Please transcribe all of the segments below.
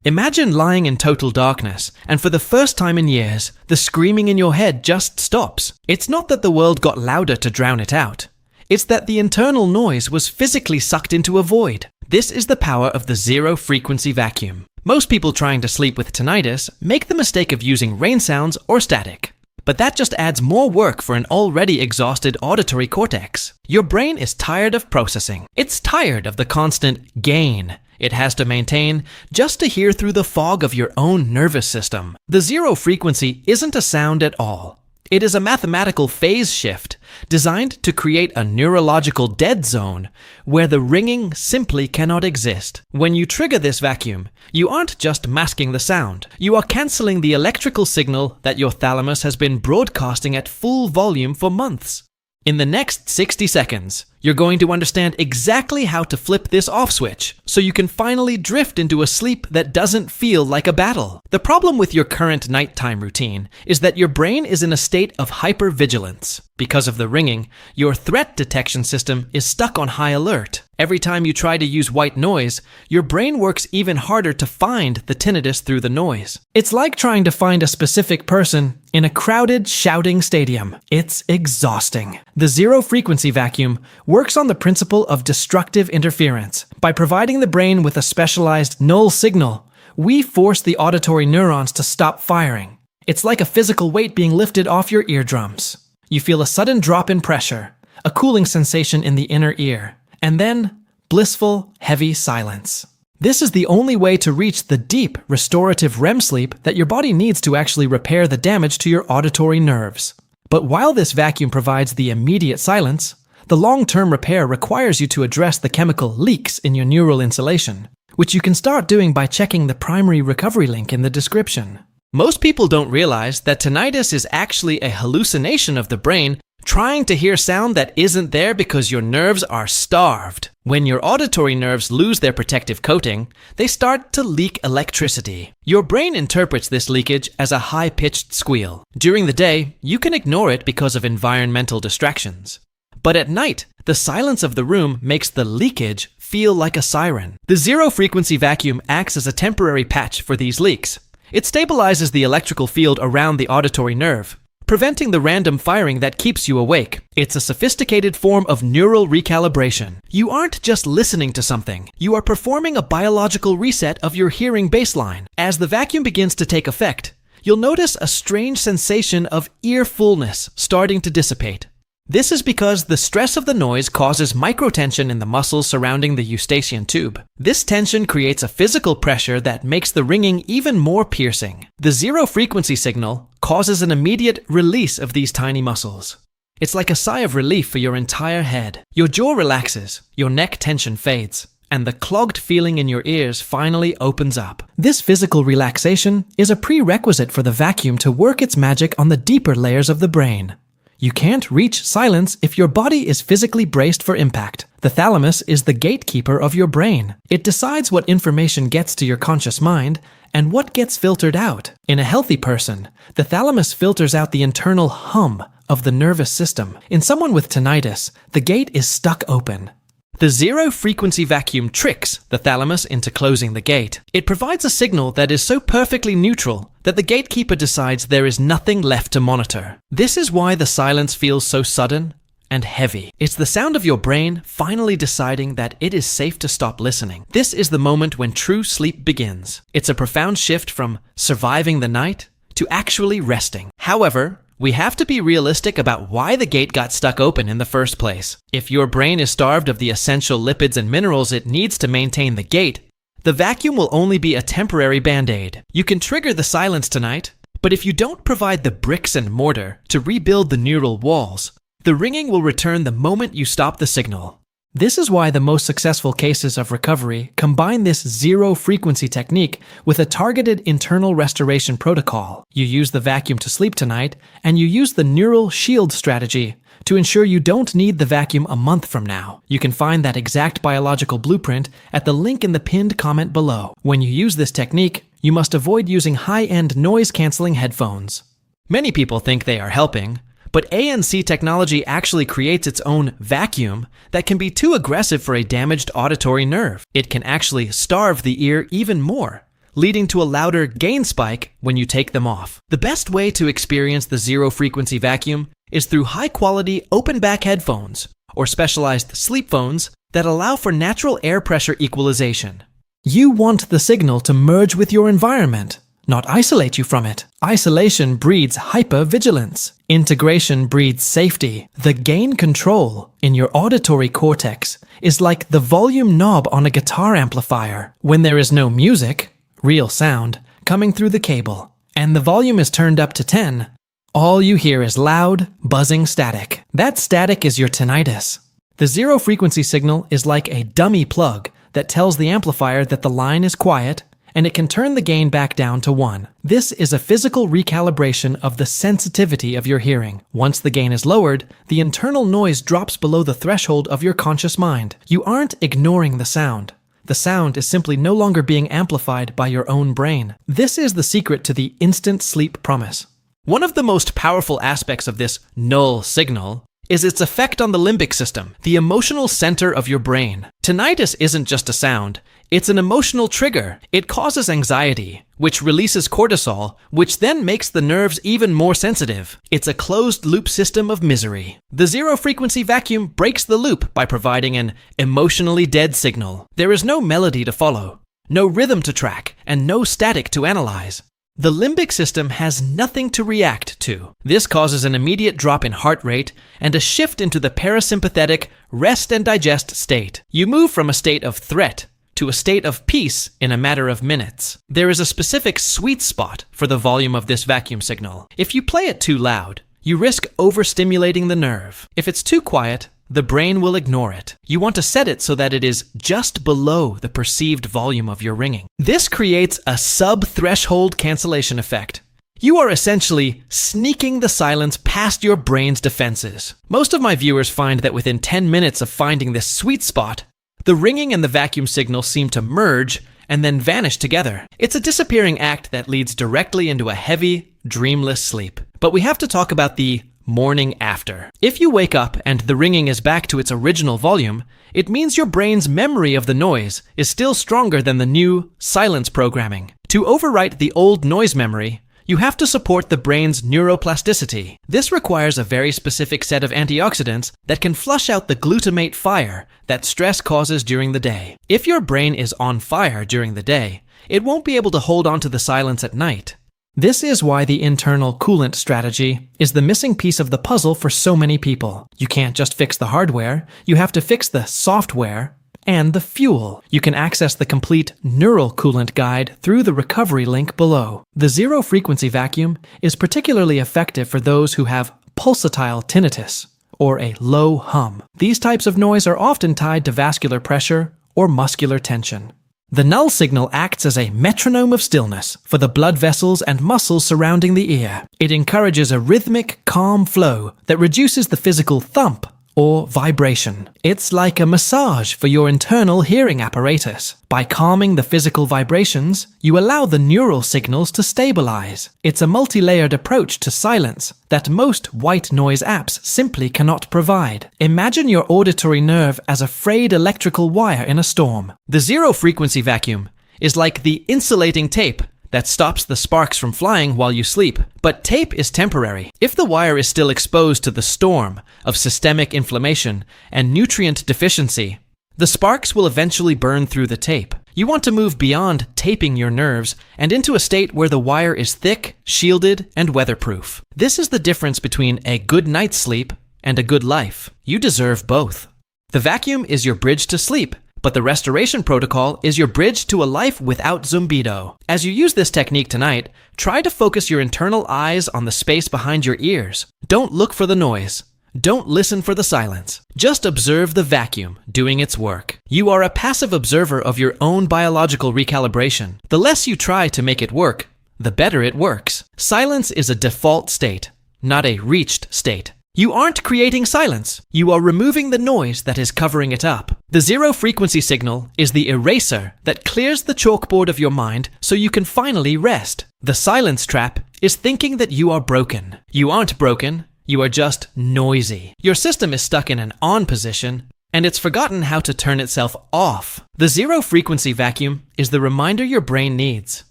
Imagine lying in total darkness, and for the first time in years, the screaming in your head just stops. It's not that the world got louder to drown it out. It's that the internal noise was physically sucked into a void. This is the power of the zero-frequency vacuum. Most people trying to sleep with tinnitus make the mistake of using rain sounds or static. But that just adds more work for an already exhausted auditory cortex. Your brain is tired of processing. It's tired of the constant gain it has to maintain just to hear through the fog of your own nervous system. The zero frequency isn't a sound at all. It is a mathematical phase shift designed to create a neurological dead zone where the ringing simply cannot exist. When you trigger this vacuum, you aren't just masking the sound. You are canceling the electrical signal that your thalamus has been broadcasting at full volume for months. In the next 60 seconds, you're going to understand exactly how to flip this off switch so you can finally drift into a sleep that doesn't feel like a battle. The problem with your current nighttime routine is that your brain is in a state of hyper-vigilance. Because of the ringing, your threat detection system is stuck on high alert. Every time you try to use white noise, your brain works even harder to find the tinnitus through the noise. It's like trying to find a specific person in a crowded, shouting stadium. It's exhausting. The zero-frequency vacuum works on the principle of destructive interference. By providing the brain with a specialized null signal, we force the auditory neurons to stop firing. It's like a physical weight being lifted off your eardrums. You feel a sudden drop in pressure, a cooling sensation in the inner ear, and then blissful, heavy silence. This is the only way to reach the deep, restorative REM sleep that your body needs to actually repair the damage to your auditory nerves. But while this vacuum provides the immediate silence, the long-term repair requires you to address the chemical leaks in your neural insulation, which you can start doing by checking the primary recovery link in the description. Most people don't realize that tinnitus is actually a hallucination of the brain trying to hear sound that isn't there because your nerves are starved. When your auditory nerves lose their protective coating, they start to leak electricity. Your brain interprets this leakage as a high-pitched squeal. During the day, you can ignore it because of environmental distractions. But at night, the silence of the room makes the leakage feel like a siren. The zero-frequency vacuum acts as a temporary patch for these leaks. It stabilizes the electrical field around the auditory nerve, preventing the random firing that keeps you awake. It's a sophisticated form of neural recalibration. You aren't just listening to something. You are performing a biological reset of your hearing baseline. As the vacuum begins to take effect, you'll notice a strange sensation of ear fullness starting to dissipate. This is because the stress of the noise causes microtension in the muscles surrounding the eustachian tube. This tension creates a physical pressure that makes the ringing even more piercing. The zero-frequency signal causes an immediate release of these tiny muscles. It's like a sigh of relief for your entire head. Your jaw relaxes, your neck tension fades, and the clogged feeling in your ears finally opens up. This physical relaxation is a prerequisite for the vacuum to work its magic on the deeper layers of the brain. You can't reach silence if your body is physically braced for impact. The thalamus is the gatekeeper of your brain. It decides what information gets to your conscious mind and what gets filtered out. In a healthy person, the thalamus filters out the internal hum of the nervous system. In someone with tinnitus, the gate is stuck open. The zero-frequency vacuum tricks the thalamus into closing the gate. It provides a signal that is so perfectly neutral that the gatekeeper decides there is nothing left to monitor. This is why the silence feels so sudden and heavy. It's the sound of your brain finally deciding that it is safe to stop listening. This is the moment when true sleep begins. It's a profound shift from surviving the night to actually resting. However, we have to be realistic about why the gate got stuck open in the first place. If your brain is starved of the essential lipids and minerals it needs to maintain the gate, the vacuum will only be a temporary band-aid. You can trigger the silence tonight, but if you don't provide the bricks and mortar to rebuild the neural walls, the ringing will return the moment you stop the signal. This is why the most successful cases of recovery combine this zero-frequency technique with a targeted internal restoration protocol. You use the vacuum to sleep tonight, and you use the neural shield strategy to ensure you don't need the vacuum a month from now. You can find that exact biological blueprint at the link in the pinned comment below. When you use this technique, you must avoid using high-end noise-canceling headphones. Many people think they are helping, but ANC technology actually creates its own vacuum that can be too aggressive for a damaged auditory nerve. It can actually starve the ear even more, leading to a louder gain spike when you take them off. The best way to experience the zero-frequency vacuum is through high-quality open-back headphones or specialized sleep phones that allow for natural air pressure equalization. You want the signal to merge with your environment, not isolate you from it. Isolation breeds hyper-vigilance. Integration breeds safety. The gain control in your auditory cortex is like the volume knob on a guitar amplifier. When there is no music, real sound, coming through the cable, and the volume is turned up to 10, all you hear is loud, buzzing static. That static is your tinnitus. The zero-frequency signal is like a dummy plug that tells the amplifier that the line is quiet, and it can turn the gain back down to 1. This is a physical recalibration of the sensitivity of your hearing. Once the gain is lowered, the internal noise drops below the threshold of your conscious mind. You aren't ignoring the sound. The sound is simply no longer being amplified by your own brain. This is the secret to the instant sleep promise. One of the most powerful aspects of this null signal is its effect on the limbic system, the emotional center of your brain. Tinnitus isn't just a sound, it's an emotional trigger. It causes anxiety, which releases cortisol, which then makes the nerves even more sensitive. It's a closed-loop system of misery. The zero-frequency vacuum breaks the loop by providing an emotionally dead signal. There is no melody to follow, no rhythm to track, and no static to analyze. The limbic system has nothing to react to. This causes an immediate drop in heart rate and a shift into the parasympathetic rest and digest state. You move from a state of threat to a state of peace in a matter of minutes. There is a specific sweet spot for the volume of this vacuum signal. If you play it too loud, you risk overstimulating the nerve. If it's too quiet, the brain will ignore it. You want to set it so that it is just below the perceived volume of your ringing. This creates a sub-threshold cancellation effect. You are essentially sneaking the silence past your brain's defenses. Most of my viewers find that within 10 minutes of finding this sweet spot, the ringing and the vacuum signal seem to merge and then vanish together. It's a disappearing act that leads directly into a heavy, dreamless sleep. But we have to talk about the morning after. If you wake up and the ringing is back to its original volume, it means your brain's memory of the noise is still stronger than the new silence programming. To overwrite the old noise memory, you have to support the brain's neuroplasticity. This requires a very specific set of antioxidants that can flush out the glutamate fire that stress causes during the day. If your brain is on fire during the day, it won't be able to hold on to the silence at night. This is why the internal coolant strategy is the missing piece of the puzzle for so many people. You can't just fix the hardware, you have to fix the software and the fuel. You can access the complete neural coolant guide through the recovery link below. The zero-frequency vacuum is particularly effective for those who have pulsatile tinnitus, or a low hum. These types of noise are often tied to vascular pressure or muscular tension. The null signal acts as a metronome of stillness for the blood vessels and muscles surrounding the ear. It encourages a rhythmic, calm flow that reduces the physical thump or vibration. It's like a massage for your internal hearing apparatus. By calming the physical vibrations, you allow the neural signals to stabilize. It's a multi-layered approach to silence that most white noise apps simply cannot provide. Imagine your auditory nerve as a frayed electrical wire in a storm. The zero-frequency vacuum is like the insulating tape that stops the sparks from flying while you sleep. But tape is temporary. If the wire is still exposed to the storm of systemic inflammation and nutrient deficiency, the sparks will eventually burn through the tape. You want to move beyond taping your nerves and into a state where the wire is thick, shielded, and weatherproof. This is the difference between a good night's sleep and a good life. You deserve both. The vacuum is your bridge to sleep, but the restoration protocol is your bridge to a life without zumbido. As you use this technique tonight, try to focus your internal eyes on the space behind your ears. Don't look for the noise. Don't listen for the silence. Just observe the vacuum doing its work. You are a passive observer of your own biological recalibration. The less you try to make it work, the better it works. Silence is a default state, not a reached state. You aren't creating silence. You are removing the noise that is covering it up. The zero-frequency signal is the eraser that clears the chalkboard of your mind so you can finally rest. The silence trap is thinking that you are broken. You aren't broken. You are just noisy. Your system is stuck in an on position, and it's forgotten how to turn itself off. The zero-frequency vacuum is the reminder your brain needs.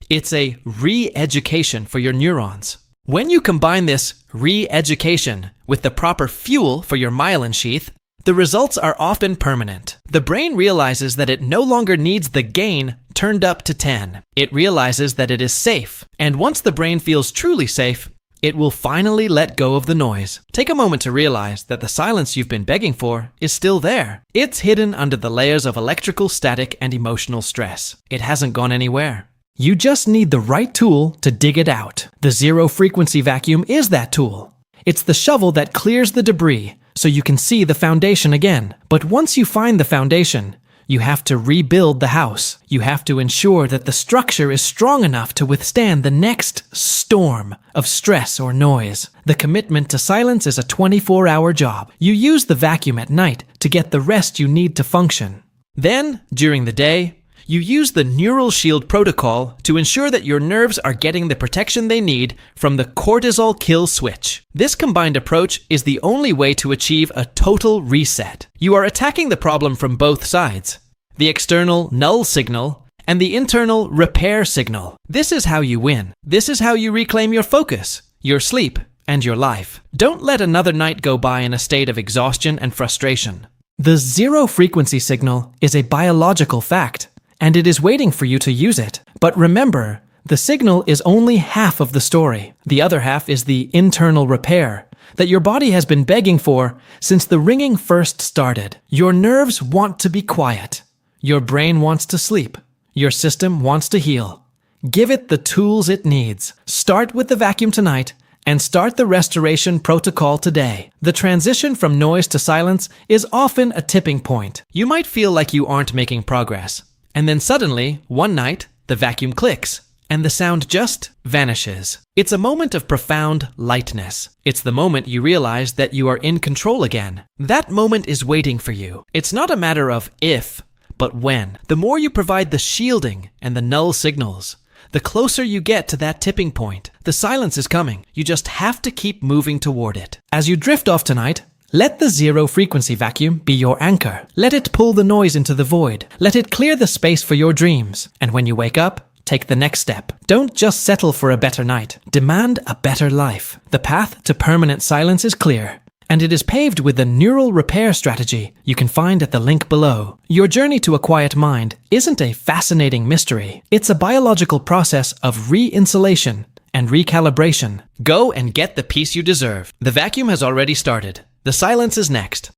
It's a re-education for your neurons. When you combine this re-education with the proper fuel for your myelin sheath, the results are often permanent. The brain realizes that it no longer needs the gain turned up to 10. It realizes that it is safe, and once the brain feels truly safe, it will finally let go of the noise. Take a moment to realize that the silence you've been begging for is still there. It's hidden under the layers of electrical, static, and emotional stress. It hasn't gone anywhere. You just need the right tool to dig it out. The zero-frequency vacuum is that tool. It's the shovel that clears the debris so you can see the foundation again. But once you find the foundation, you have to rebuild the house. You have to ensure that the structure is strong enough to withstand the next storm of stress or noise. The commitment to silence is a 24-hour job. You use the vacuum at night to get the rest you need to function. Then, during the day, you use the neural shield protocol to ensure that your nerves are getting the protection they need from the cortisol kill switch. This combined approach is the only way to achieve a total reset. You are attacking the problem from both sides, the external null signal and the internal repair signal. This is how you win. This is how you reclaim your focus, your sleep, and your life. Don't let another night go by in a state of exhaustion and frustration. The zero-frequency signal is a biological fact, and it is waiting for you to use it. But remember, the signal is only half of the story. The other half is the internal repair that your body has been begging for since the ringing first started. Your nerves want to be quiet. Your brain wants to sleep. Your system wants to heal. Give it the tools it needs. Start with the vacuum tonight and start the restoration protocol today. The transition from noise to silence is often a tipping point. You might feel like you aren't making progress. And then suddenly, one night, the vacuum clicks, and the sound just vanishes. It's a moment of profound lightness. It's the moment you realize that you are in control again. That moment is waiting for you. It's not a matter of if, but when. The more you provide the shielding and the null signals, the closer you get to that tipping point. The silence is coming. You just have to keep moving toward it. As you drift off tonight, let the zero-frequency vacuum be your anchor. Let it pull the noise into the void. Let it clear the space for your dreams. And when you wake up, take the next step. Don't just settle for a better night. Demand a better life. The path to permanent silence is clear, and it is paved with the neural repair strategy you can find at the link below. Your journey to a quiet mind isn't a fascinating mystery. It's a biological process of re-insulation and recalibration. Go and get the peace you deserve. The vacuum has already started. The silence is next.